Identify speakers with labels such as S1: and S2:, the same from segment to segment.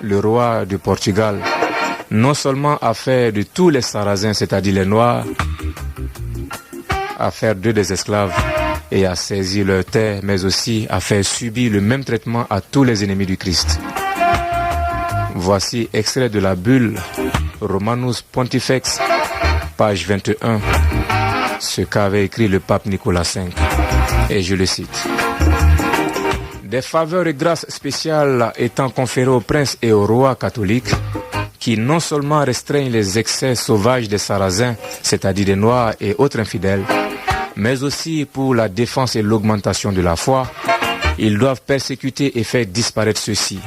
S1: le roi du Portugal, non seulement a fait de tous les Sarrasins, c'est-à-dire les Noirs, a fait d'eux des esclaves et a saisi leurs terres, mais aussi a fait subir le même traitement à tous les ennemis du Christ. Voici extrait de la bulle Romanus Pontifex, page 21, ce qu'avait écrit le pape Nicolas V, et je le cite. Des faveurs et grâces spéciales étant conférées aux princes et aux rois catholiques, qui non seulement restreignent les excès sauvages des Sarrasins, c'est-à-dire des Noirs et autres infidèles, mais aussi pour la défense et l'augmentation de la foi, ils doivent persécuter et faire disparaître ceux-ci,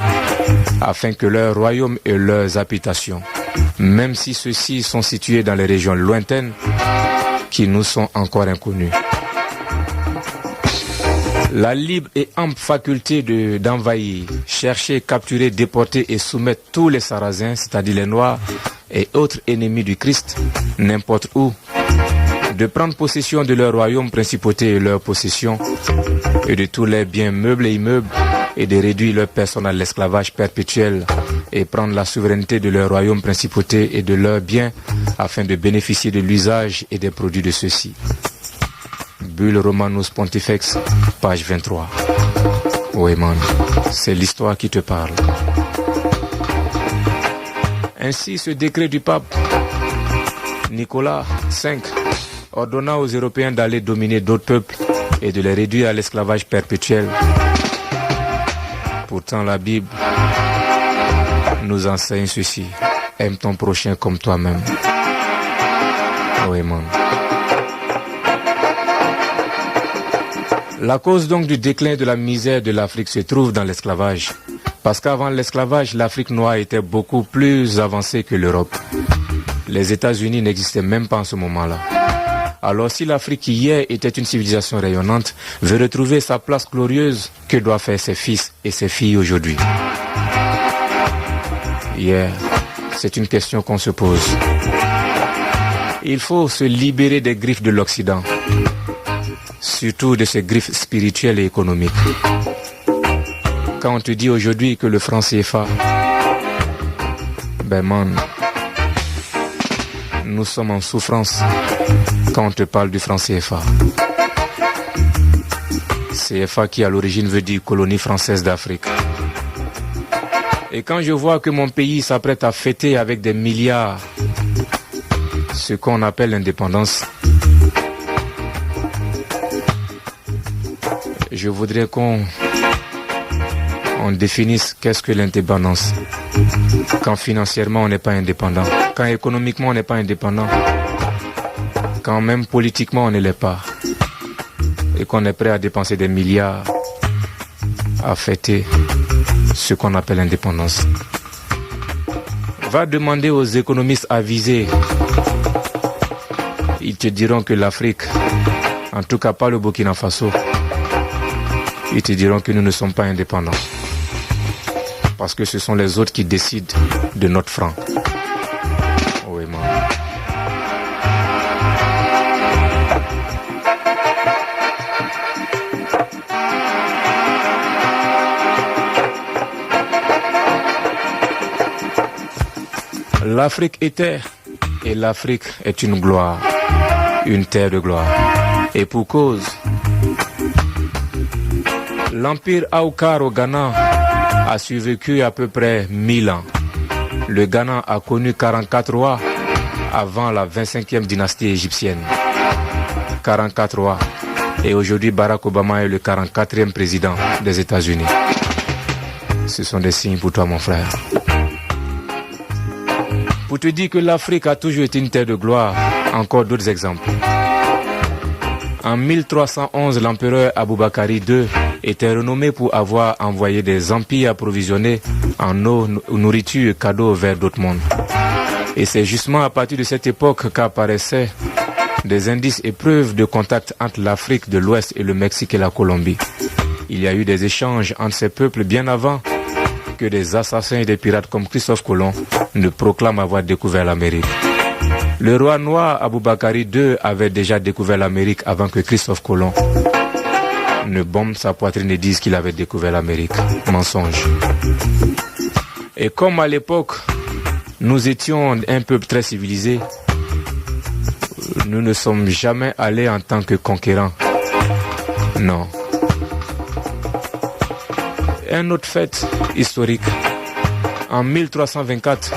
S1: afin que leur royaume et leurs habitations, même si ceux-ci sont situés dans les régions lointaines, qui nous sont encore inconnues. La libre et ample faculté d'envahir, chercher, capturer, déporter et soumettre tous les Sarrasins, c'est-à-dire les Noirs et autres ennemis du Christ, n'importe où, de prendre possession de leur royaume, principauté et leurs possessions, et de tous les biens meubles et immeubles, et de réduire leur personne à l'esclavage perpétuel, et prendre la souveraineté de leur royaume, principauté et de leurs biens, afin de bénéficier de l'usage et des produits de ceux-ci. Bulle Romanus Pontifex, page 23. Oui, man, c'est l'histoire qui te parle. Ainsi, ce décret du pape Nicolas V ordonna aux Européens d'aller dominer d'autres peuples et de les réduire à l'esclavage perpétuel. Pourtant, la Bible nous enseigne ceci. Aime ton prochain comme toi-même. Oui, man. La cause donc du déclin de la misère de l'Afrique se trouve dans l'esclavage. Parce qu'avant l'esclavage, l'Afrique noire était beaucoup plus avancée que l'Europe. Les États-Unis n'existaient même pas en ce moment-là. Alors si l'Afrique qui hier était une civilisation rayonnante veut retrouver sa place glorieuse, que doivent faire ses fils et ses filles aujourd'hui? C'est une question qu'on se pose. Il faut se libérer des griffes de l'Occident, surtout de ces griffes spirituelles et économiques. Quand on te dit aujourd'hui que le franc CFA, ben man, nous sommes en souffrance quand on te parle du franc CFA. CFA qui à l'origine veut dire colonie française d'Afrique. Et quand je vois que mon pays s'apprête à fêter avec des milliards ce qu'on appelle l'indépendance, je voudrais qu'on définisse qu'est-ce que l'indépendance. Quand financièrement on n'est pas indépendant, quand économiquement on n'est pas indépendant, quand même politiquement on ne l'est pas, et qu'on est prêt à dépenser des milliards à fêter ce qu'on appelle l'indépendance. Va demander aux économistes avisés. Ils te diront que l'Afrique, en tout cas pas le Burkina Faso, ils te diront que nous ne sommes pas indépendants. Parce que ce sont les autres qui décident de notre franc. Oui, man. L'Afrique est terre et l'Afrique est une gloire, une terre de gloire. Et pour cause, l'empire Aoukar au Ghana a survécu à peu près 1000 ans. Le Ghana a connu 44 rois avant la 25e dynastie égyptienne. 44 rois. Et aujourd'hui, Barack Obama est le 44e président des États-Unis. Ce sont des signes pour toi, mon frère. Pour te dire que l'Afrique a toujours été une terre de gloire, encore d'autres exemples. En 1311, l'empereur Aboubakari II était renommé pour avoir envoyé des empires approvisionnés en eau, nourriture et cadeaux vers d'autres mondes. Et c'est justement à partir de cette époque qu'apparaissaient des indices et preuves de contact entre l'Afrique de l'Ouest et le Mexique et la Colombie. Il y a eu des échanges entre ces peuples bien avant que des assassins et des pirates comme Christophe Colomb ne proclament avoir découvert l'Amérique. Le roi noir Aboubakari II avait déjà découvert l'Amérique avant que Christophe Colomb ne bombe sa poitrine et dise qu'il avait découvert l'Amérique. Mensonge. Et comme à l'époque, nous étions un peuple très civilisé, nous ne sommes jamais allés en tant que conquérants. Non. Un autre fait historique. En 1324,